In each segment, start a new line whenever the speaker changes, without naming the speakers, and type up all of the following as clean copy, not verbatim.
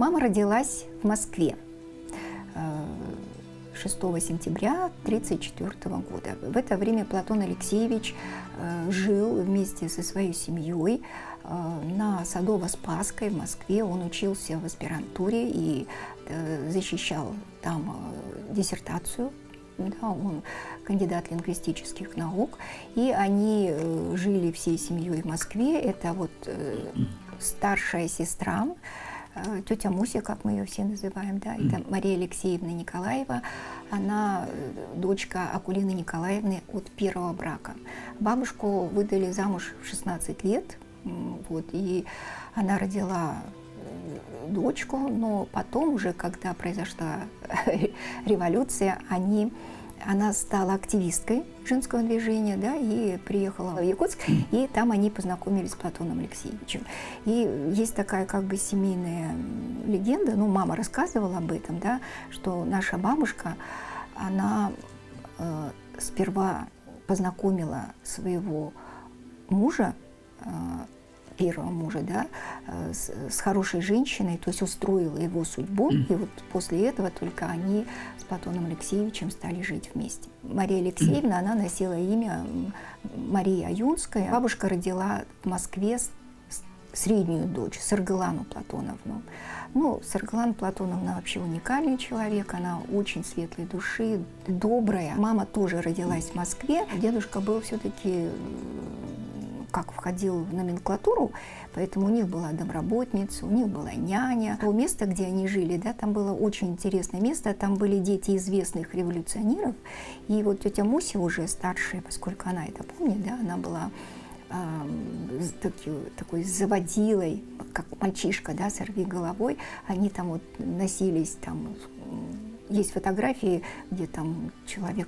Мама родилась в Москве 6 сентября 1934 года. В это время Платон Алексеевич жил вместе со своей семьей на Садово-Спасской в Москве. Он учился в аспирантуре и защищал там диссертацию. Да, он кандидат лингвистических наук. И они жили всей семьей в Москве. Это вот старшая сестра, тетя Муся, как мы ее все называем, да, это Мария Алексеевна Николаева, она дочка Акулины Николаевны от первого брака. Бабушку выдали замуж в 16 лет, вот, и она родила дочку, но потом уже, когда произошла революция, она стала активисткой женского движения, да, и приехала в Якутск, и там они познакомились с Платоном Алексеевичем. И есть такая как бы семейная легенда, ну, мама рассказывала об этом, да, что наша бабушка, она сперва познакомила своего мужа, первого мужа, да, с хорошей женщиной, то есть устроила его судьбу, и вот после этого только они с Платоном Алексеевичем стали жить вместе. Мария Алексеевна, она носила имя Мария Аюнская. Бабушка родила в Москве среднюю дочь, Саргалану Платоновну. Ну, Саргалана Платоновна вообще уникальный человек, она очень светлой души, добрая. Мама тоже родилась в Москве. Дедушка был все-таки, как входил в номенклатуру, поэтому у них была домработница, у них была няня. То место, где они жили, да, там было очень интересное место, там были дети известных революционеров, и вот тетя Муся уже старшая, поскольку она это помнит, да, она была такой заводилой, как мальчишка, да, сорвиголовой, они там вот носились, там есть фотографии, где там человек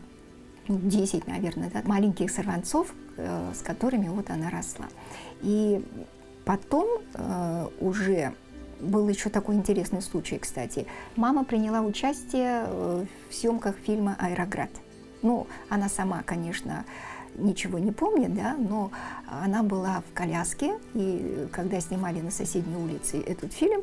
10, наверное, да, маленьких сорванцов, с которыми вот она росла. И потом уже был еще такой интересный случай, кстати. Мама приняла участие в съемках фильма «Аэроград». Ну, она сама, конечно, ничего не помнит, да, но она была в коляске, и когда снимали на соседней улице этот фильм,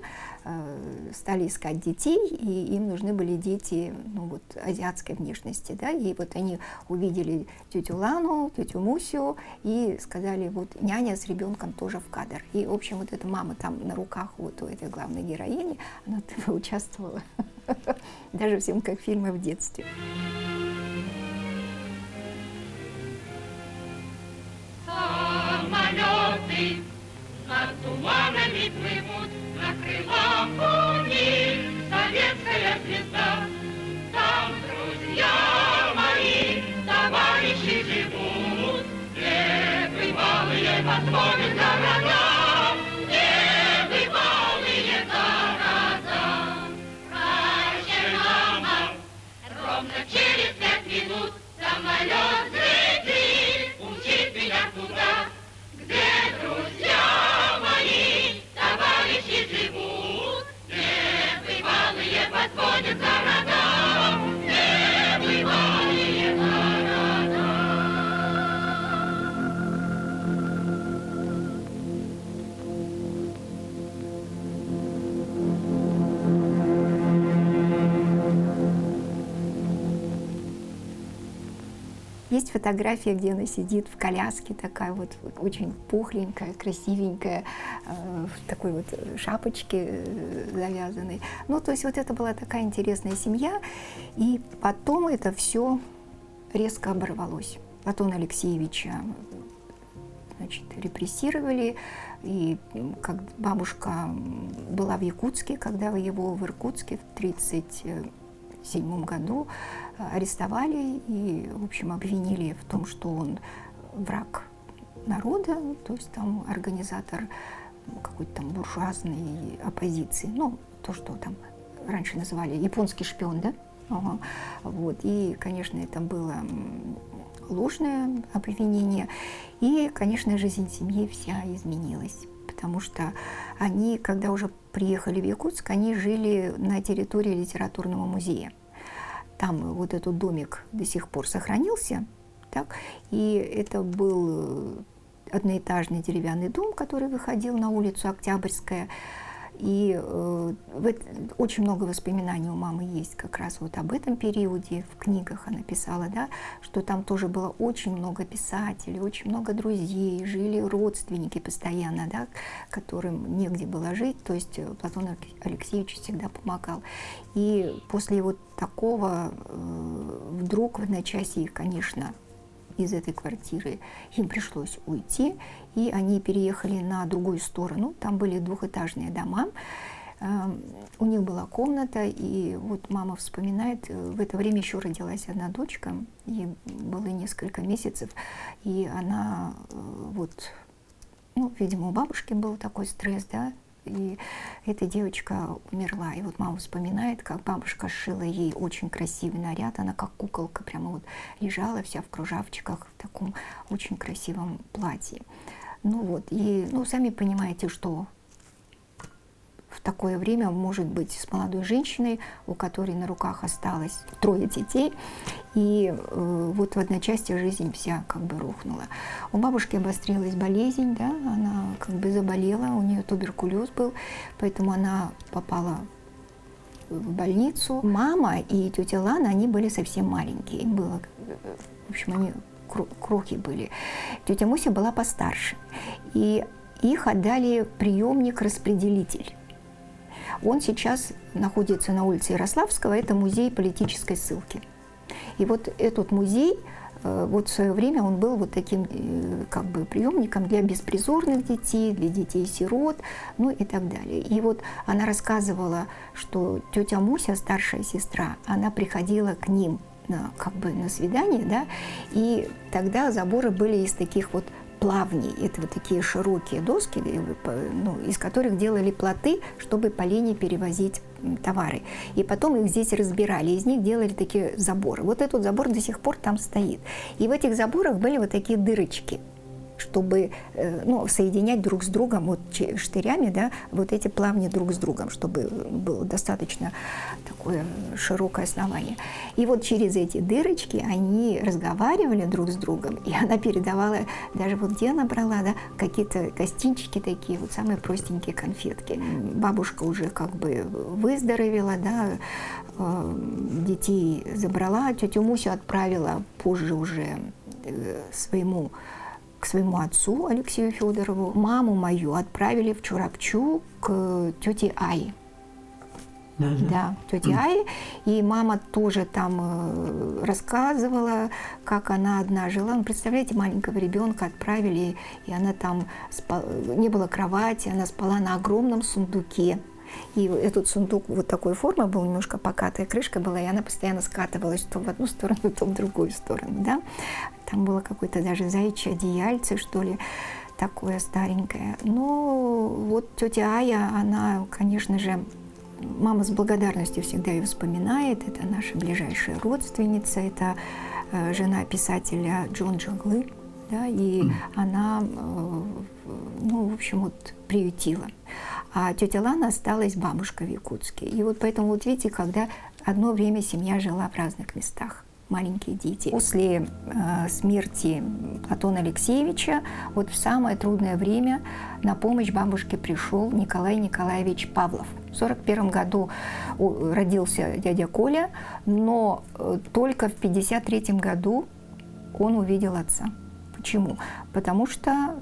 стали искать детей, и им нужны были дети, ну, вот, азиатской внешности, да, и вот они увидели тетю Лану, тетю Мусю, и сказали, вот, няня с ребенком тоже в кадр. И, в общем, вот эта мама там на руках вот у этой главной героини, она участвовала даже в съемках фильма в детстве.
Самолеты над туманами плывут, на крылах у них советская звезда. Там друзья мои, товарищи живут, небывалые восходят города, небывалые города. Прощай, мама, ровно через 5 минут самолет взлетит, умчит меня туда, где друзья мои, товарищи живут, небывалые подводят города, небывалые города.
Есть фотография, где она сидит в коляске, такая вот очень пухленькая, красивенькая, в такой вот шапочке завязанной. Ну, то есть вот это была такая интересная семья, и потом это все резко оборвалось. Платона Алексеевича, значит, репрессировали, и как бабушка была в Якутске, когда его в Иркутске в 1937 году арестовали и, в общем, обвинили в том, что он враг народа, то есть там организатор какой-то там буржуазной оппозиции, ну, то, что там раньше называли японский шпион, да? Ага. Вот. И, конечно, это было ложное обвинение, и, конечно, жизнь семьи вся изменилась, потому что они, когда уже приехали в Якутск, они жили на территории литературного музея. Там вот этот домик до сих пор сохранился, так, и это был одноэтажный деревянный дом, который выходил на улицу Октябрьская. И очень много воспоминаний у мамы есть как раз вот об этом периоде. В книгах она писала, да, что там тоже было очень много писателей, очень много друзей, жили родственники постоянно, да, которым негде было жить. То есть Платон Алексеевич всегда помогал. И после вот такого вдруг в одночасье, конечно, из этой квартиры им пришлось уйти, и они переехали на другую сторону. Там были двухэтажные дома, у них была комната, и вот мама вспоминает, в это время еще родилась одна дочка, ей было несколько месяцев, и она вот, ну, видимо, у бабушки был такой стресс, да, и эта девочка умерла. И вот мама вспоминает, как бабушка сшила ей очень красивый наряд. Она как куколка прямо вот лежала вся в кружавчиках, в таком очень красивом платье. Ну вот, и ну, сами понимаете, что в такое время может быть с молодой женщиной, у которой на руках осталось 3 детей, и вот в одночасье жизнь вся как бы рухнула. У бабушки обострилась болезнь, да, она как бы заболела, у нее туберкулез был, поэтому она попала в больницу. Мама и тетя Лана, они были совсем маленькие, им было, в общем, они крохи были. Тетя Муся была постарше, и их отдали в приемник-распределитель. Он сейчас находится на улице Ярославского, это музей политической ссылки. И вот этот музей, вот в свое время он был вот таким как бы приемником для беспризорных детей, для детей-сирот, ну и так далее. И вот она рассказывала, что тетя Муся, старшая сестра, она приходила к ним как бы на свидание, да, и тогда заборы были из таких вот плавней, это вот такие широкие доски, ну, из которых делали плоты, чтобы по линии перевозить товары. И потом их здесь разбирали, из них делали такие заборы. Вот этот забор до сих пор там стоит. И в этих заборах были вот такие дырочки, чтобы ну, соединять друг с другом вот штырями, да, вот эти плавни друг с другом, чтобы было достаточно такое широкое основание. И вот через эти дырочки они разговаривали друг с другом, и она передавала, даже вот где она брала, да, какие-то гостинчики такие, вот самые простенькие конфетки. Бабушка уже как бы выздоровела, да, детей забрала, тетю Мусю отправила позже уже к своему отцу Алексею Федорову. Маму мою отправили в Чурапчу к тете Ае. Да, тете Ае. И мама тоже там рассказывала, как она одна жила. Ну, представляете, маленького ребенка отправили, и она там не было кровати, она спала на огромном сундуке. И этот сундук вот такой формы был, немножко покатая крышка была, и она постоянно скатывалась то в одну сторону, то в другую сторону, да. Там было какое-то даже заячье одеяльце, что ли, такое старенькое. Но вот тетя Ая, она, конечно же, мама с благодарностью всегда ее вспоминает. Это наша ближайшая родственница, это жена писателя Джон Джанглы, да, и она, ну, в общем, вот приютила. А тетя Лана осталась бабушка в Якутске. И вот поэтому, вот видите, когда одно время семья жила в разных местах, маленькие дети. После смерти Платона Алексеевича, вот в самое трудное время на помощь бабушке пришел Николай Николаевич Павлов. В 1941 году родился дядя Коля, но только в 1953 году он увидел отца. Почему? Потому что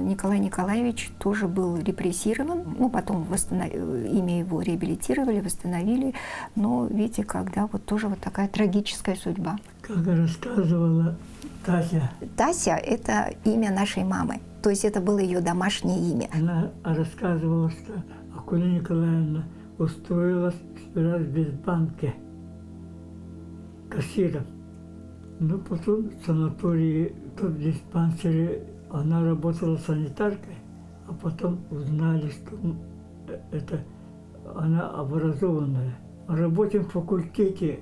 Николай Николаевич тоже был репрессирован, ну, потом имя его реабилитировали, восстановили, но видите, когда вот тоже вот такая трагическая судьба.
Как рассказывала Тася.
Тася – это имя нашей мамы, то есть это было ее домашнее имя.
Она рассказывала, что Акуля Николаевна устроилась сперва в Безбанке кассиром. Но потом в санатории, в диспансере она работала санитаркой, а потом узнали, что это она образованная. На работе в факультете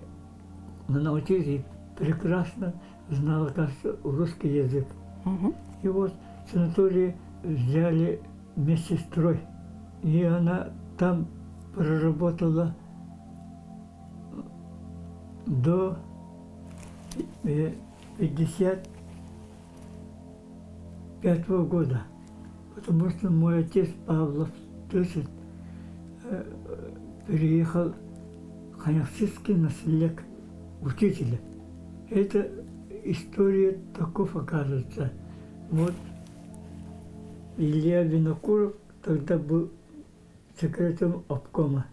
она научилась прекрасно знала, кажется, русский язык. И вот в санатории взяли медсестрой, и она там проработала до 1955 года, потому что мой отец Павлов, слышит, переехал Ханявский наследник учителя. Это история таков, оказывается. Вот Илья Винокуров тогда был секретарем обкома.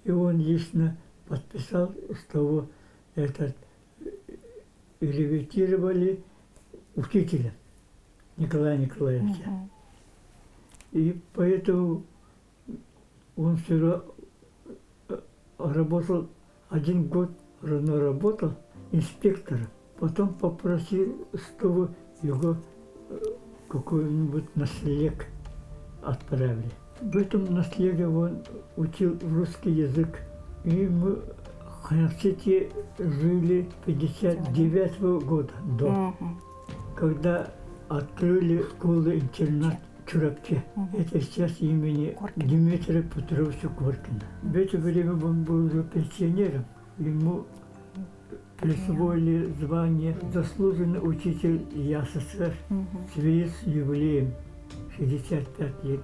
И он лично подписал, что ревитировали учителя Николая Николаевича. И поэтому он все работал 1 год, работал инспектором. Потом попросил, чтобы его какой-нибудь наследник отправили. В этом наследии он учил русский язык. И мы в Ханявске жили 59 года до, когда открыли школу-интернат Чурапче. Это сейчас имени Дмитрия Петровича Коркина. В это время он был уже пенсионером. Ему присвоили звание «Заслуженный учитель ЯССР» в связи с юбилеем. 65 лет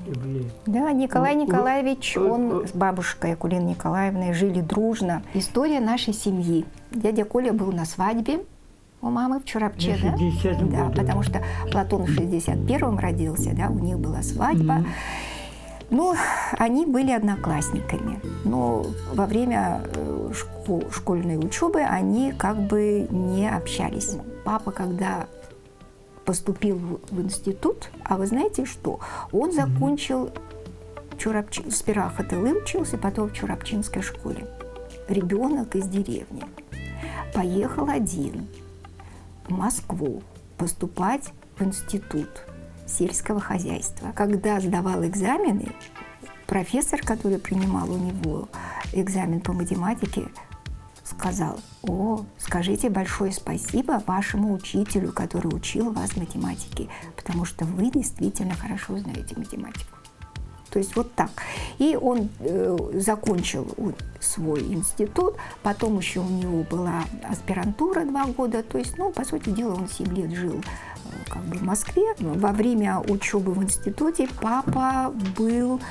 юбилеем.
Да, Николай Николаевич, он с бабушкой Акулиной Николаевной жили дружно. История нашей семьи. Дядя Коля был на свадьбе у мамы в Чурапче, да? Да, потому что Платон в 61-м родился, да, у них была свадьба. Ну, они были одноклассниками, но во время школьной учебы они как бы не общались. Папа, когда поступил в институт, а вы знаете что? Он закончил сперва в Хатылы учился, потом в Чурапчинской школе. Ребенок из деревни поехал один в Москву поступать в институт сельского хозяйства. Когда сдавал экзамены, профессор, который принимал у него экзамен по математике, сказал: «О, скажите большое спасибо вашему учителю, который учил вас математике, потому что вы действительно хорошо знаете математику». То есть вот так. И он закончил свой институт, потом еще у него была аспирантура 2 года, то есть, ну, по сути дела, он 7 лет жил как бы в Москве. Во время учебы в институте папа был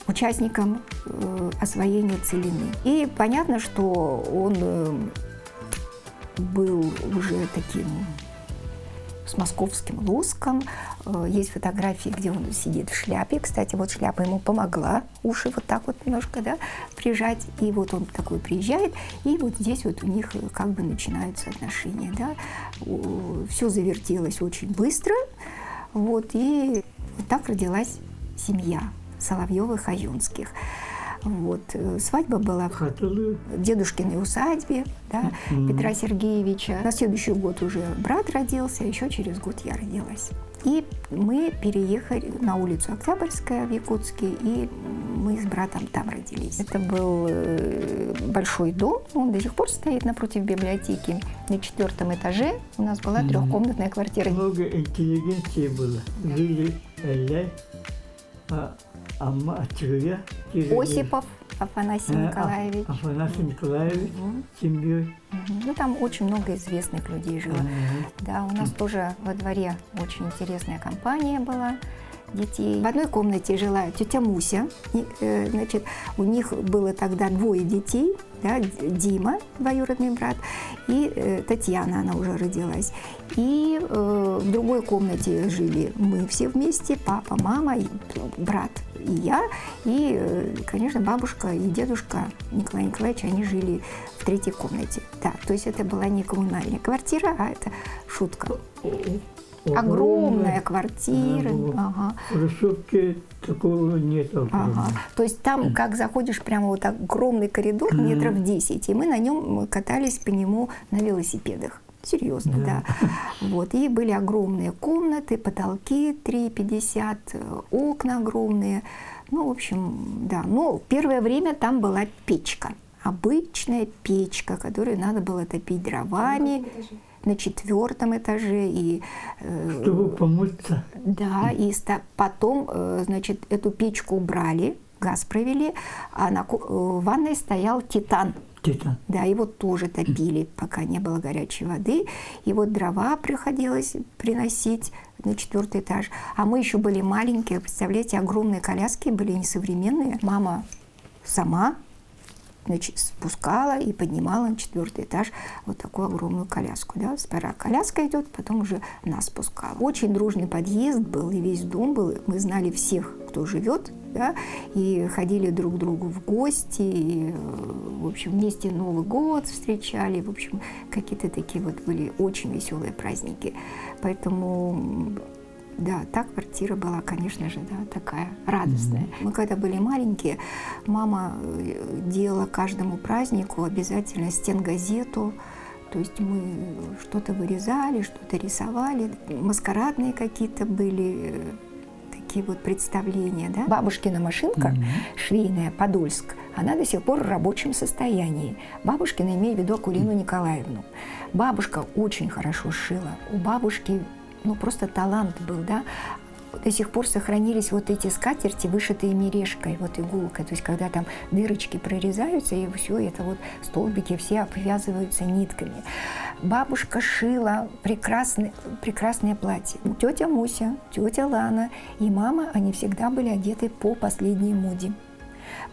участником освоения целины. И понятно, что он был уже таким с московским лоском. Есть фотографии, где он сидит в шляпе. Кстати, вот шляпа ему помогла уши вот так вот немножко, да, прижать. И вот он такой приезжает, и вот здесь вот у них как бы начинаются отношения, да. Все завертелось очень быстро. Вот, и вот так родилась семья Соловьевых-Аюнских. Вот. Свадьба была в дедушкиной усадьбе, да, Петра Сергеевича. На следующий год уже брат родился, еще через год я родилась. И мы переехали на улицу Октябрьская в Якутске, и мы с братом там родились. Это был большой дом, он до сих пор стоит напротив библиотеки. На 4-м этаже у нас была 3-комнатная квартира.
Много интеллигенции было. Жили
Осипов Афанасий Николаевич.
Афанасий Николаевич с семьей.
Ну, там очень много известных людей жило. Да, у нас тоже во дворе очень интересная компания была детей. В одной комнате жила тетя Муся. Значит, у них было тогда 2 детей. Да, Дима, двоюродный брат, и Татьяна, она уже родилась. И в другой комнате жили мы все вместе, папа, мама, брат и я. И, конечно, бабушка и дедушка Николая Николаевича, они жили в 3-й комнате. Да, то есть это была не коммунальная квартира, а это шутка. Огромная квартира.
В Хрущевке такого нет.
То есть там, как заходишь, прямо вот огромный коридор, метров 10, и мы на нем катались по нему на велосипедах. Серьезно, да. Вот. И были огромные комнаты, потолки 3,50, окна огромные. Ну, в общем, да. Но первое время там была печка. Обычная печка, которую надо было топить дровами. На 4-м этаже. И,
чтобы помыться.
Да, и потом, значит, эту печку убрали, газ провели, а в ванной стоял титан.
Титан.
Да, его тоже топили, пока не было горячей воды. И вот дрова приходилось приносить на 4-й этаж. А мы еще были маленькие, представляете, огромные коляски были несовременные. Мама сама, значит, спускала и поднимала на 4-й этаж вот такую огромную коляску. Да? Сперва коляска идет, потом уже нас спускала. Очень дружный подъезд был, и весь дом был. Мы знали всех, кто живет, да? И ходили друг к другу в гости. И, в общем, вместе Новый год встречали. В общем, какие-то такие вот были очень веселые праздники. Поэтому... Да, та квартира была, конечно же, да, такая радостная. Мы когда были маленькие, мама делала каждому празднику обязательно стенгазету. То есть мы что-то вырезали, что-то рисовали. Маскарадные какие-то были такие вот представления. Да? Бабушкина машинка, швейная, Подольск, она до сих пор в рабочем состоянии. Бабушкина, имею в виду Акулину Николаевну. Бабушка очень хорошо шила. У бабушки ну, просто талант был, да. До сих пор сохранились вот эти скатерти, вышитые мережкой, вот иголкой. То есть, когда там дырочки прорезаются, и все это вот столбики все обвязываются нитками. Бабушка шила прекрасные платья. Тетя Муся, тетя Лана и мама, они всегда были одеты по последней моде.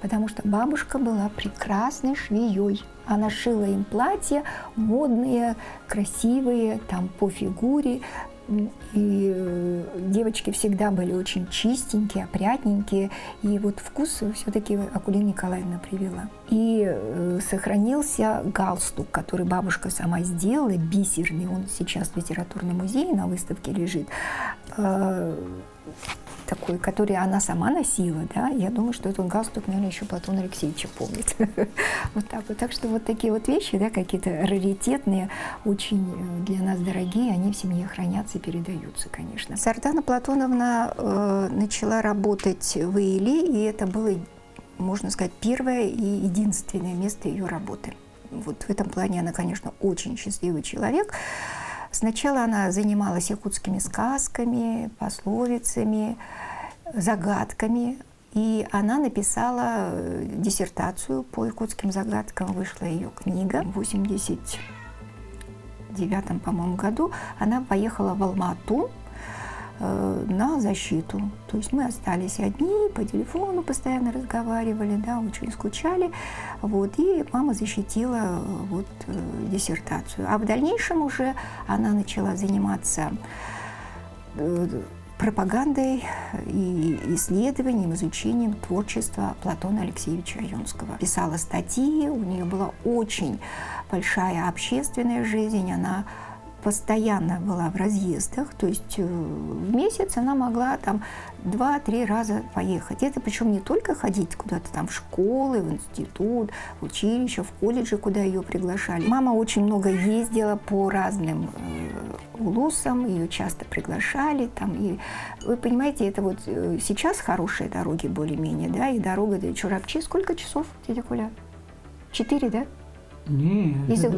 Потому что бабушка была прекрасной швеей. Она шила им платья модные, красивые, там по фигуре. И девочки всегда были очень чистенькие, опрятненькие. И вот вкус все-таки Акулина Николаевна привела. И сохранился галстук, который бабушка сама сделала, бисерный. Он сейчас в литературном музее на выставке лежит. Такой, который она сама носила, да, я думаю, что этот галстук, наверное, еще Платон Алексеевич помнит. Вот так вот. Так что вот такие вот вещи, да, какие-то раритетные, очень для нас дорогие, они в семье хранятся и передаются, конечно. Сардана Платоновна начала работать в ИИЛе, и это было, можно сказать, первое и единственное место ее работы. Вот в этом плане она, конечно, очень счастливый человек. Сначала она занималась якутскими сказками, пословицами, загадками. И она написала диссертацию по якутским загадкам. Вышла ее книга. В 1989, по-моему, году она поехала в Алма-Ату на защиту. То есть мы остались одни, по телефону постоянно разговаривали, да, очень скучали. Вот, и мама защитила вот, диссертацию. А в дальнейшем уже она начала заниматься пропагандой и исследованием, изучением творчества Платона Алексеевича Юнского. Писала статьи, у нее была очень большая общественная жизнь, она постоянно была в разъездах, то есть в месяц она могла там 2-3 раза поехать. Это причем не только ходить куда-то там в школы, в институт, в училище, в колледжи, куда ее приглашали. Мама очень много ездила по разным улусам, ее часто приглашали. Там, и, вы понимаете, это вот сейчас хорошие дороги более-менее, да, и дорога до Чурапчи. Сколько часов, дядя Коля? 4, да?
Нет,
если,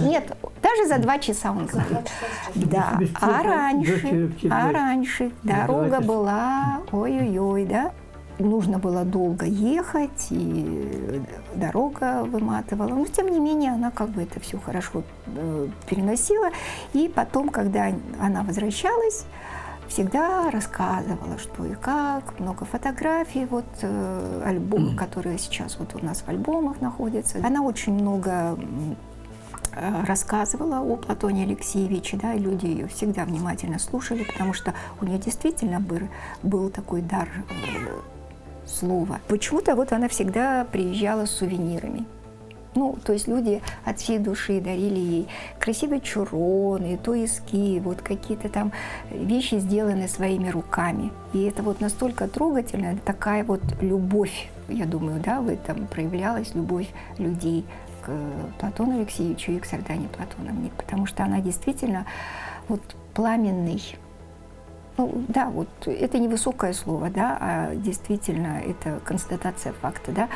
нет, даже за 2 часа он говорит. Да, а раньше дорога была, ой-ой-ой, да. Нужно было долго ехать, и дорога выматывала. Но, тем не менее, она как бы это все хорошо переносила. И потом, когда она возвращалась, всегда рассказывала, что и как, много фотографий, вот альбом, которые сейчас вот у нас в альбомах находятся. Она очень много рассказывала о Платоне Алексеевиче, да, и люди ее всегда внимательно слушали, потому что у нее действительно был такой дар слова. Почему-то вот она всегда приезжала с сувенирами. Ну, то есть люди от всей души дарили ей красивые чуроны, туиски, вот какие-то там вещи, сделанные своими руками. И это вот настолько трогательно, такая вот любовь, я думаю, да, в этом проявлялась любовь людей к Платону Алексеевичу и к Сардане Платоновне, потому что она действительно вот пламенный. Ну, да, вот это не высокое слово, да, а действительно это констатация факта, да,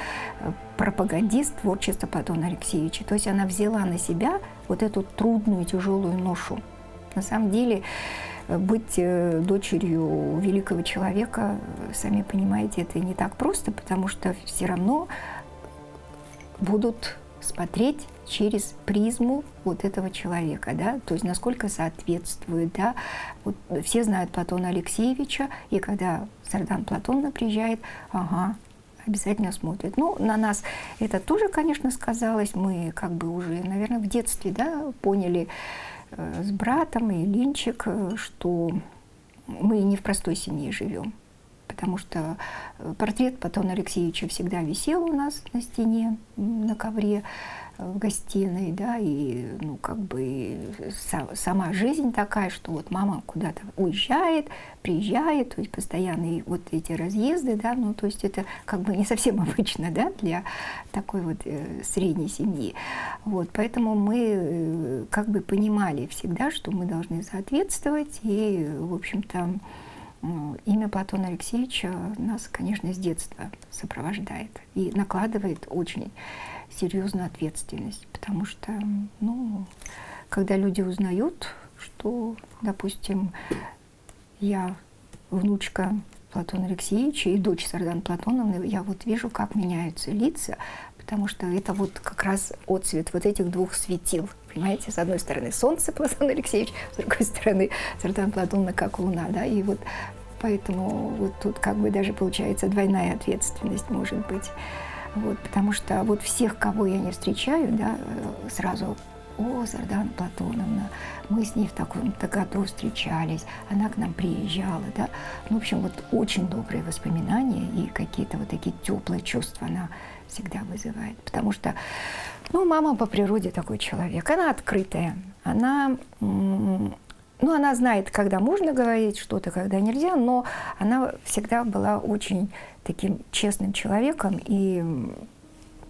пропагандист творчества Платона Алексеевича. То есть она взяла на себя вот эту трудную, тяжелую ношу. На самом деле быть дочерью великого человека, сами понимаете, это не так просто, потому что все равно будут смотреть через призму вот этого человека, да, то есть насколько соответствует, да. Вот все знают Платона Алексеевича, и когда Сардан Платоновна приезжает, ага, обязательно смотрят. Ну, на нас это тоже, конечно, сказалось. Мы как бы уже, наверное, в детстве, да, поняли с братом и Линчик, что мы не в простой семье живем. Потому что портрет Платона Алексеевича всегда висел у нас на стене, на ковре в гостиной, да, и, ну, как бы сама жизнь такая, что вот мама куда-то уезжает, приезжает, то есть постоянные вот эти разъезды, да, ну, то есть это как бы не совсем обычно, да, для такой вот средней семьи. Вот, поэтому мы как бы понимали всегда, что мы должны соответствовать, и, в общем-то, имя Платона Алексеевича нас, конечно, с детства сопровождает и накладывает очень серьезную ответственность, потому что, ну, когда люди узнают, что, допустим, я внучка Платона Алексеевича и дочь Сардана Платоновны, я вот вижу, как меняются лица, потому что это вот как раз отцвет вот этих двух светил. Понимаете, с одной стороны солнце Платон Алексеевич, с другой стороны Сардана Платоновна как луна, да, и вот поэтому вот тут как бы даже получается двойная ответственность может быть. Вот, потому что вот всех, кого я не встречаю, да, сразу: о, Сардана Платоновна, мы с ней в таком-то году встречались, она к нам приезжала, да. Ну, в общем, вот очень добрые воспоминания и какие-то вот такие теплые чувства она всегда вызывает. Потому что, ну, мама по природе такой человек, она открытая, она, ну, она знает, когда можно говорить что-то, когда нельзя, но она всегда была очень таким честным человеком и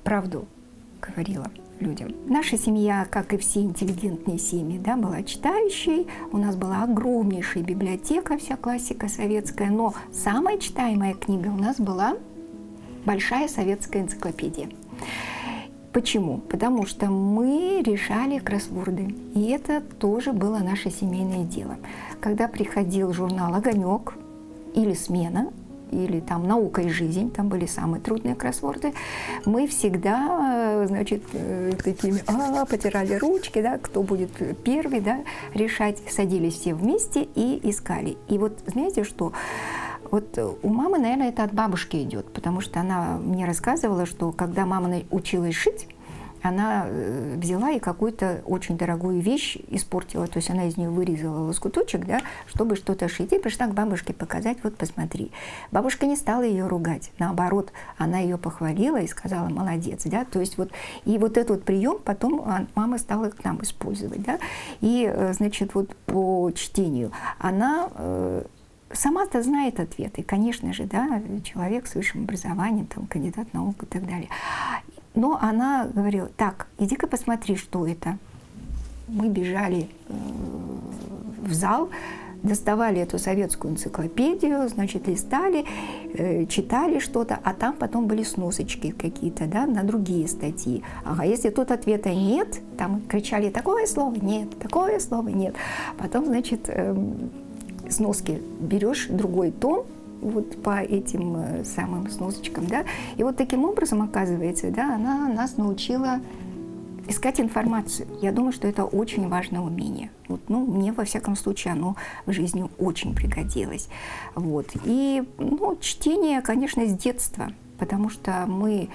правду говорила людям. Наша семья, как и все интеллигентные семьи, да, была читающей. У нас была огромнейшая библиотека, вся классика советская, но самая читаемая книга у нас была большая советская энциклопедия. Почему? Потому что мы решали кроссворды, и это тоже было наше семейное дело. Когда приходил журнал «Огонек» или «Смена», или там «Наука и жизнь», там были самые трудные кроссворды, мы всегда, значит, такими потирали ручки, да, кто будет первый, да, решать, садились все вместе и искали. И вот знаете что? Вот у мамы, наверное, это от бабушки идет, потому что она мне рассказывала, что когда мама училась шить, она взяла и какую-то очень дорогую вещь испортила, то есть она из нее вырезала лоскуточек, да, чтобы что-то шить, и пришла к бабушке показать: вот посмотри. Бабушка не стала ее ругать, наоборот, она ее похвалила и сказала: молодец, да, то есть вот, и вот этот вот прием потом мама стала к нам использовать, да, и, значит, вот по чтению она сама-то знает ответы, конечно же, да, человек с высшим образованием, там, кандидат наук и так далее. Но она говорила: так, иди-ка посмотри, что это. Мы бежали в зал, доставали эту советскую энциклопедию, значит, листали, читали что-то, а там потом были сносочки какие-то, да, на другие статьи. Ага, если тут ответа нет, там кричали: такое слово нет, такое слово нет. Потом, значит, сноски берешь, другой том, вот по этим самым сносочкам, да, и вот таким образом, оказывается, да, она нас научила искать информацию. Я думаю, что это очень важное умение. Вот, ну, мне, во всяком случае, оно в жизни очень пригодилось. Вот. И, ну, чтение, конечно, с детства, потому что мы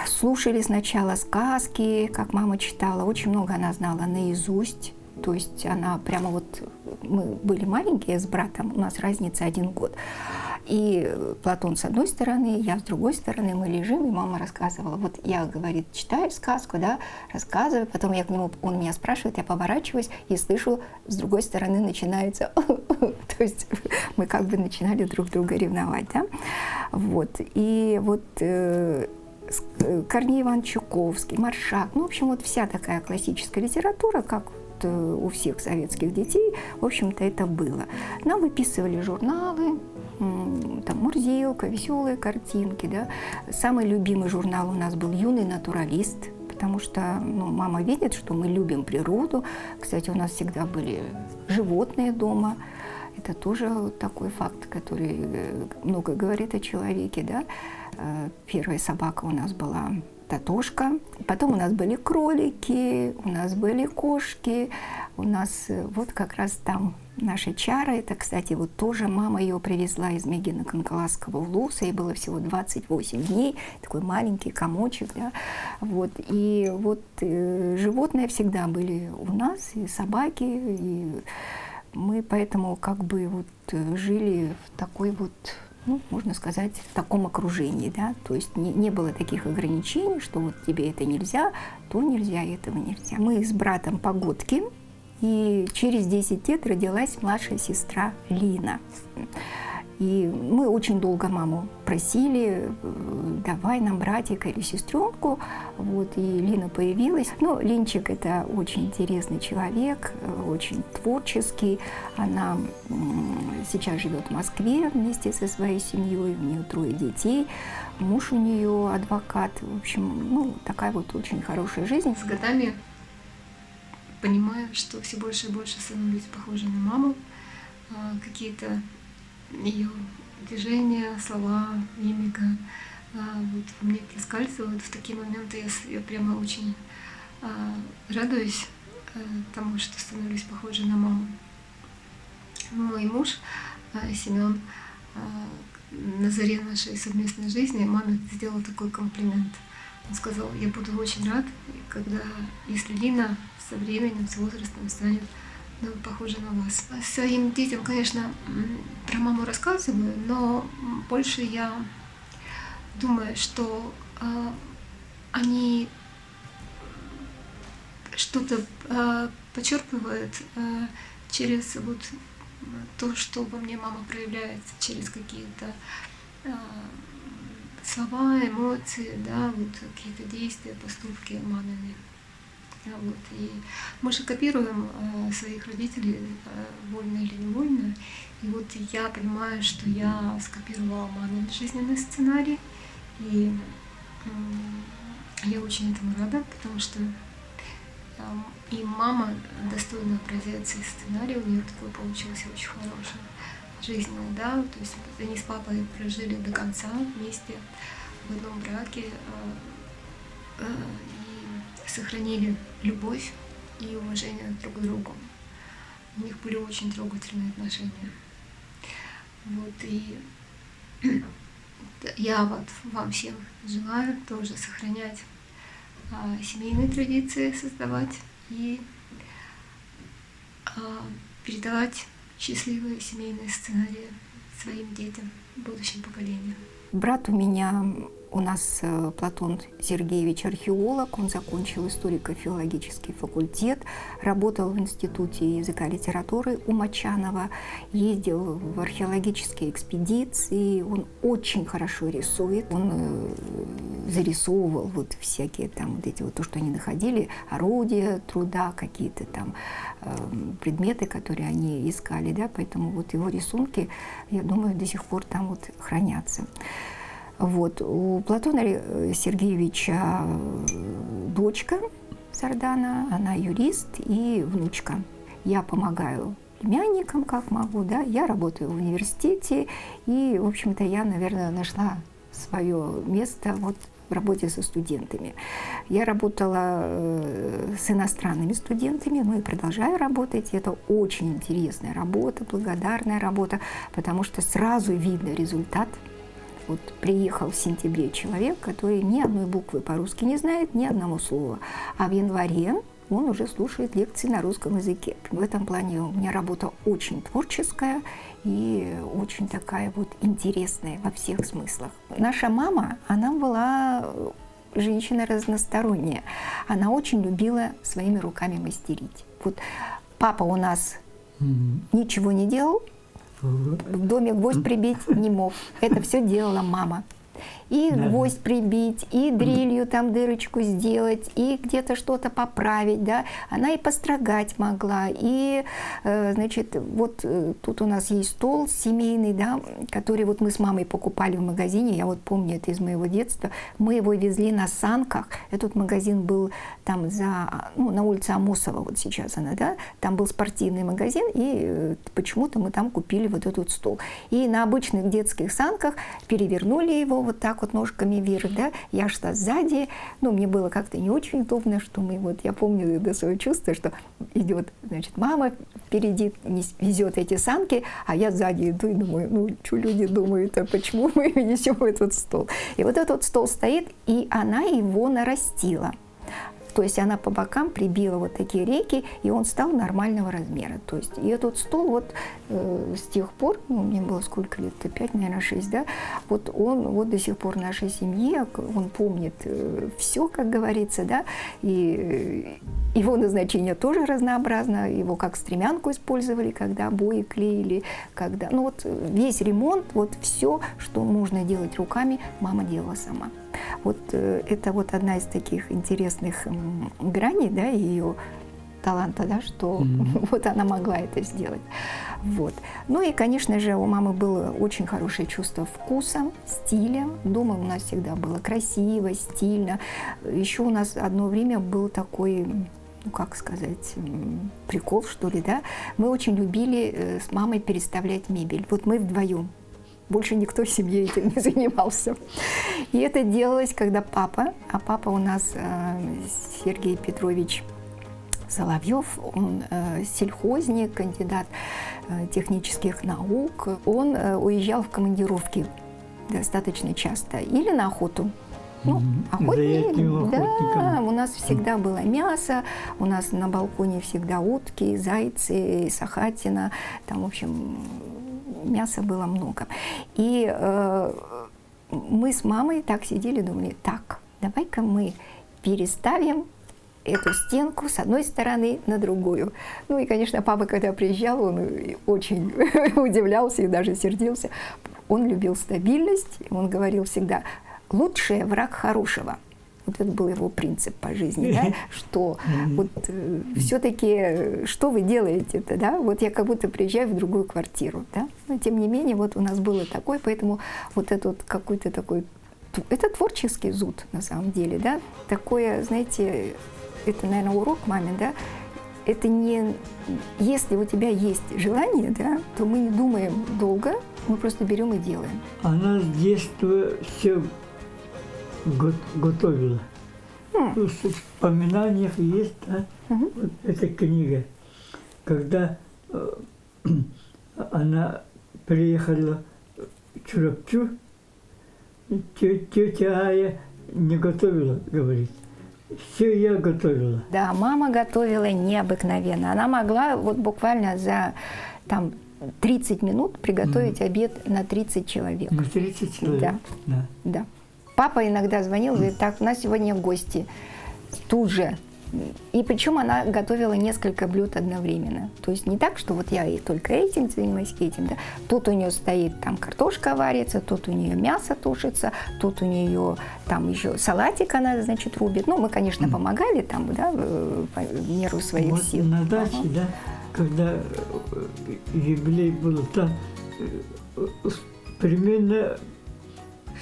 слушали сначала сказки, как мама читала, очень много она знала наизусть. То есть она прямо вот, мы были маленькие с братом, у нас разница 1 год. И Платон с одной стороны, я с другой стороны, мы лежим, и мама рассказывала. Вот я, говорит, читаю сказку, да, рассказываю, потом я к нему, он меня спрашивает, я поворачиваюсь и слышу, с другой стороны начинается, то есть мы как бы начинали друг друга ревновать, да. Вот, и вот Корней Иванович Чуковский, Маршак, ну, в общем, вот вся такая классическая литература, как у всех советских детей, в общем-то, это было. Нам выписывали журналы, там Мурзилка, веселые картинки, да. Самый любимый журнал у нас был «Юный натуралист», потому что, ну, мама видит, что мы любим природу. Кстати, у нас всегда были животные дома. Это тоже такой факт, который много говорит о человеке, да. Первая собака у нас была Татошка. Потом у нас были кролики, у нас были кошки, у нас вот как раз там наша Чара. Это, кстати, вот тоже мама ее привезла из Мегино-Канкаласского улуса. Ей было всего 28 дней, такой маленький комочек, да. Вот. И вот животные всегда были у нас, и собаки, и мы поэтому как бы вот жили в такой вот, ну, можно сказать, в таком окружении, да, то есть не было таких ограничений, что вот тебе это нельзя, то нельзя, этого нельзя. Мы с братом погодки, и через 10 лет родилась младшая сестра Лина. И мы очень долго маму просили, давай нам братика или сестренку, вот, и Лина появилась. Но Линчик — это очень интересный человек, очень творческий. Она сейчас живет в Москве вместе со своей семьей, у нее 3 детей, муж у нее адвокат. В общем, ну, такая вот очень хорошая жизнь.
С годами понимаю, что все больше и больше становлюсь похожа на маму. Какие-то ее движения, слова, мимика вот во мне проскальзывают. В такие моменты я прямо очень радуюсь тому, что становлюсь похожа на маму. Мой муж Семен на заре нашей совместной жизни маме сделал такой комплимент. Он сказал: я буду очень рад, когда, если Лина со временем, с возрастом станет похожа на вас. Своим детям, конечно, про маму рассказываю, но больше я думаю, что они что-то почерпывают через вот то, что во мне мама проявляется, через какие-то слова, эмоции, да, вот какие-то действия, поступки мамины. Вот. И мы же копируем своих родителей, вольно или невольно. И вот я понимаю, что я скопировала мамин жизненный сценарий. И я очень этому рада, потому что и мама достойна образец и сценарий, у нее такой получился очень хороший, жизненный, да. То есть они с папой прожили до конца вместе в одном браке. Сохранили любовь и уважение друг к другу. У них были очень трогательные отношения. Вот, и я вот вам всем желаю тоже сохранять семейные традиции, создавать и передавать счастливые семейные сценарии своим детям, будущим поколениям.
Брат у нас Платон Сергеевич археолог, он закончил историко-филологический факультет, работал в Институте языка и литературы у Мочанова, ездил в археологические экспедиции, он очень хорошо рисует, он зарисовывал вот всякие там вот эти вот то, что они находили, орудия труда, какие-то там предметы, которые они искали, да, поэтому вот его рисунки, я думаю, до сих пор там вот хранятся. Вот. У Платона Сергеевича дочка Сардана, она юрист и внучка. Я помогаю племянникам, как могу, да, я работаю в университете, и, в общем-то, я, наверное, нашла свое место вот в работе со студентами. Я работала с иностранными студентами, ну и продолжаю работать. Это очень интересная работа, благодарная работа, потому что сразу видно результат. Вот приехал в сентябре человек, который ни одной буквы по-русски не знает, ни одного слова. А в январе он уже слушает лекции на русском языке. В этом плане у меня работа очень творческая и очень такая вот интересная во всех смыслах. Наша мама, она была женщина разносторонняя. Она очень любила своими руками мастерить. Вот папа у нас ничего не делал, в доме гвоздь прибить не мог. Это все делала мама. И гвоздь прибить, и дрелью там дырочку сделать, и где-то что-то поправить, да. Она и построгать могла, и, значит, вот тут у нас есть стол семейный, да, который вот мы с мамой покупали в магазине, я вот помню это из моего детства, мы его везли на санках, этот магазин был там на улице Амосова, вот сейчас она, да, там был спортивный магазин, и почему-то мы там купили вот этот стол. И на обычных детских санках перевернули его вот так так вот ножками вверх, да, я шла сзади, ну, мне было как-то не очень удобно, что мы, вот, я помню до своего чувства, что идет, значит, мама впереди везет эти санки, а я сзади иду и думаю, ну, что люди думают, а почему мы несем этот стол? И вот этот стол стоит, и она его нарастила. То есть она по бокам прибила вот такие рейки, и он стал нормального размера. То есть и этот стол вот с тех пор, ну, мне было сколько лет, 5, наверное, 6, да, вот он вот до сих пор в нашей семье, он помнит все, как говорится, да, и его назначение тоже разнообразно, его как стремянку использовали, когда обои клеили, когда, ну вот весь ремонт, вот все, что можно делать руками, мама делала сама. Вот это вот одна из таких интересных граней, да, ее таланта, да, что вот она могла это сделать. Вот. Ну и, конечно же, у мамы было очень хорошее чувство вкуса, стиля. Дома у нас всегда было красиво, стильно. Еще у нас одно время был такой, ну как сказать, прикол, что ли, да. Мы очень любили с мамой переставлять мебель. Вот мы вдвоем. Больше никто в семье этим не занимался. И это делалось, когда папа, а папа у нас Сергей Петрович Соловьев, он сельхозник, кандидат технических наук. Он уезжал в командировки достаточно часто или на охоту. Ну, охотник, да, у нас всегда было мясо, у нас на балконе всегда утки, зайцы, сахатина, там, в общем, мяса было много. И мы с мамой так сидели, думали, так, давай-ка мы переставим эту стенку с одной стороны на другую. Ну и, конечно, папа, когда приезжал, он очень удивлялся и даже сердился. Он любил стабильность, он говорил всегда, лучший враг хорошего. Вот это был его принцип по жизни, да, что вот все-таки, что вы делаете-то, да, вот я как будто приезжаю в другую квартиру, да, но тем не менее вот у нас было такое, поэтому вот этот какой-то такой, это творческий зуд на самом деле, да, такое, знаете, это, наверное, урок маме, да, это не, если у тебя есть желание, да, то мы не думаем долго, мы просто берем и делаем.
Она с детства все готовила. В воспоминаниях есть, да, вот эта книга. Когда она приехала в Чурапчу, тетя Ая не готовила, говорит. Все я готовила.
Да, мама готовила необыкновенно. Она могла вот буквально за там 30 минут приготовить обед на 30 человек.
На 30 человек?
Да. Да. Папа иногда звонил, говорит, так, у нас сегодня гости. Тут же. И причем она готовила несколько блюд одновременно. То есть не так, что вот я и только этим занимаюсь, этим, да. Тут у нее стоит там картошка варится, тут у нее мясо тушится, тут у нее там еще салатик она, значит, рубит. Ну, мы, конечно, помогали там, да, в меру своих
вот
сил.
На даче, да, когда юбилей был, там примерно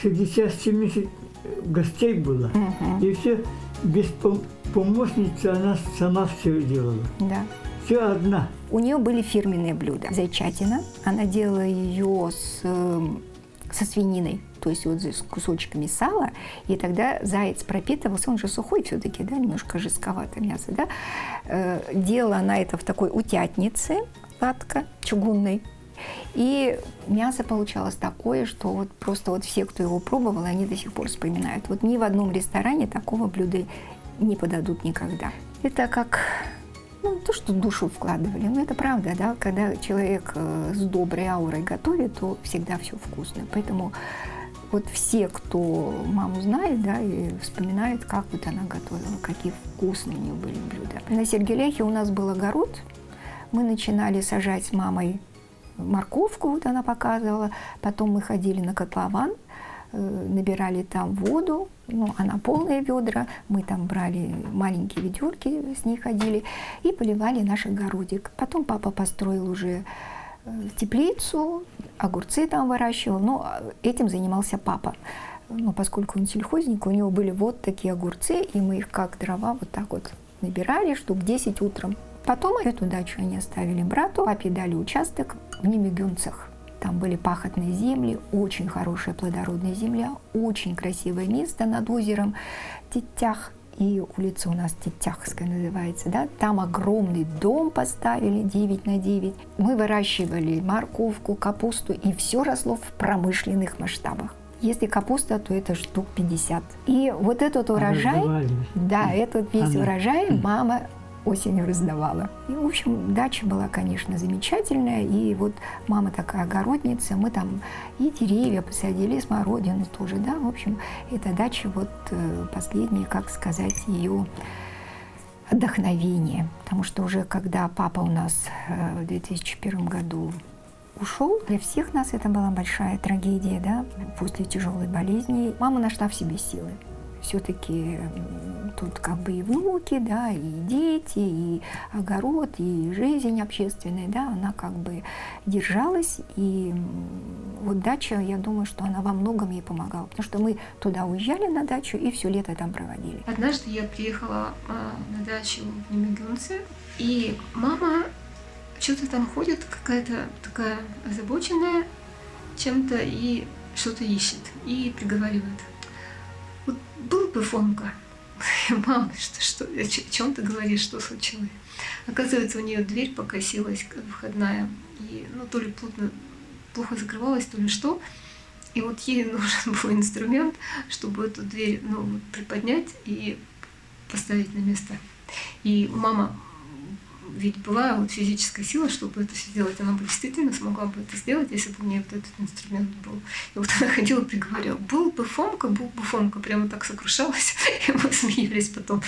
60-70 гостей было. И все без помощницы она сама все делала.
Да.
Все одна.
У нее были фирменные блюда. Зайчатина. Она делала ее со свининой, то есть вот с кусочками сала. И тогда заяц пропитывался, он же сухой все-таки, да, немножко жестковатое мясо, да. Делала она это в такой утятнице, латка чугунной. И мясо получалось такое, что вот просто вот все, кто его пробовал, они до сих пор вспоминают. Вот ни в одном ресторане такого блюда не подадут никогда. Это как, ну, то, что душу вкладывали. Ну, это правда, да. Когда человек с доброй аурой готовит, то всегда все вкусно. Поэтому вот все, кто маму знает, да, и вспоминают, как вот она готовила, какие вкусные у нее были блюда. На Сергеляхе у нас был огород. Мы начинали сажать с мамой морковку, вот она показывала. Потом мы ходили на котлован, набирали там воду, ну, она полные ведра, мы там брали маленькие ведерки, с ней ходили и поливали наш огородик. Потом папа построил уже теплицу, огурцы там выращивал, но этим занимался папа. Но поскольку он сельхозник, у него были вот такие огурцы, и мы их как дрова вот так вот набирали, штук 10 утром. Потом эту дачу они оставили брату, папе дали участок в Немигюнцах. Там были пахотные земли, очень хорошая плодородная земля, очень красивое место над озером Титтях. И улица у нас Титтяхская называется, да, там огромный дом поставили 9 на 9. Мы выращивали морковку, капусту, и все росло в промышленных масштабах. Если капуста, то это штук 50. И вот этот урожай, да, этот весь урожай мама осенью раздавала. И, в общем, дача была, конечно, замечательная. И вот мама такая огородница, мы там и деревья посадили, и смородину тоже, да. В общем, эта дача вот последняя, как сказать, ее вдохновение. Потому что уже когда папа у нас в 2001 году ушел, для всех нас это была большая трагедия, да, после тяжелой болезни. Мама нашла в себе силы. Все-таки тут как бы и внуки, да, и дети, и огород, и жизнь общественная, да, она как бы держалась. И вот дача, я думаю, что она во многом ей помогала, потому что мы туда уезжали на дачу и все лето там проводили.
Однажды я приехала на дачу в Немигюнце, и мама что-то там ходит, какая-то такая озабоченная чем-то, и что-то ищет, и приговаривает: вот был бы Фомка. Мама, что, о чем ты говоришь, что случилось? Оказывается, у нее дверь покосилась, входная, и то ли плохо закрывалась, то ли что. И вот ей нужен был инструмент, чтобы эту дверь приподнять и поставить на место. И мама ведь была вот физическая сила, чтобы это сделать. Она бы действительно смогла бы это сделать, если бы у нее вот этот инструмент был. И вот она ходила и приговорила: был бы Фомка, прямо так сокрушалась. И мы смеялись потом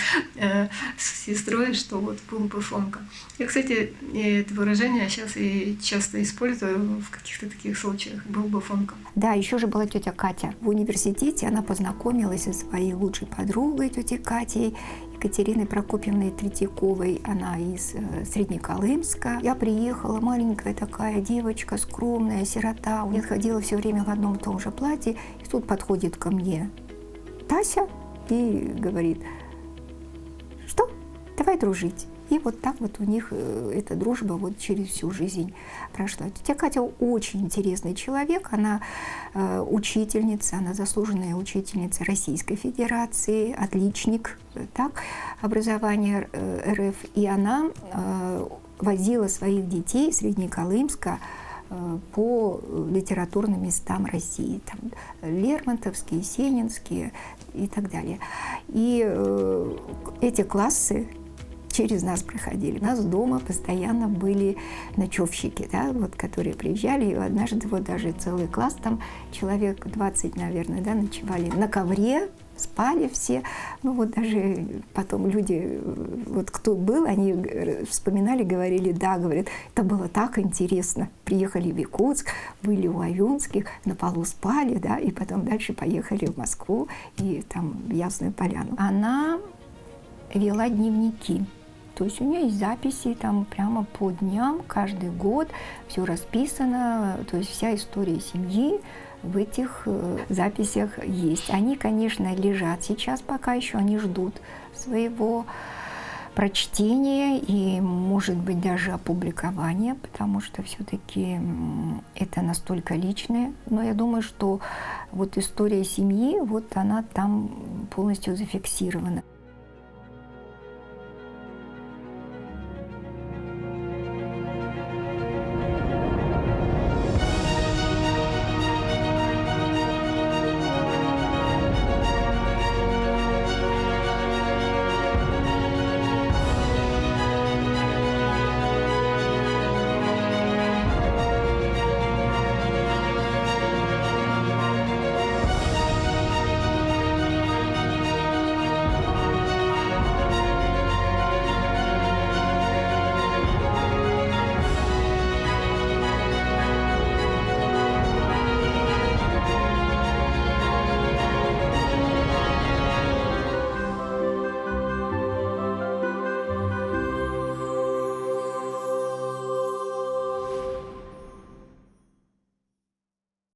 с сестрой, что вот был бы Фомка. Я, кстати, это выражение сейчас и часто использую в каких-то таких случаях: был бы Фомка.
Да, еще же была тетя Катя. В университете она познакомилась со своей лучшей подругой, тетей Катей, Екатериной Прокопьевной Третьяковой. Она из Среднеколымска. Я приехала, маленькая такая девочка, скромная, сирота. Я ходила все время в одном и том же платье. И тут подходит ко мне Тася и говорит: что, давай дружить. И вот так вот у них эта дружба вот через всю жизнь прошла. Тетя Катя очень интересный человек, она учительница, она заслуженная учительница Российской Федерации, отличник так, образования РФ. И она возила своих детей из Среднеколымска по литературным местам России, там Лермонтовские, Есенинские и так далее. И эти классы через нас проходили. У нас дома постоянно были ночевщики, да, вот, которые приезжали. И однажды вот даже целый класс, там человек 20, наверное, да, ночевали на ковре, спали все. Ну вот даже потом люди, вот кто был, они вспоминали, говорили: да, говорят, это было так интересно. Приехали в Якутск, были у Аюнских, на полу спали, да, и потом дальше поехали в Москву и там в Ясную Поляну. Она вела дневники. То есть у нее есть записи там прямо по дням, каждый год, все расписано, то есть вся история семьи в этих записях есть. Они, конечно, лежат сейчас пока еще, они ждут своего прочтения и, может быть, даже опубликования, потому что все-таки это настолько личное. Но я думаю, что вот история семьи, вот она там полностью зафиксирована.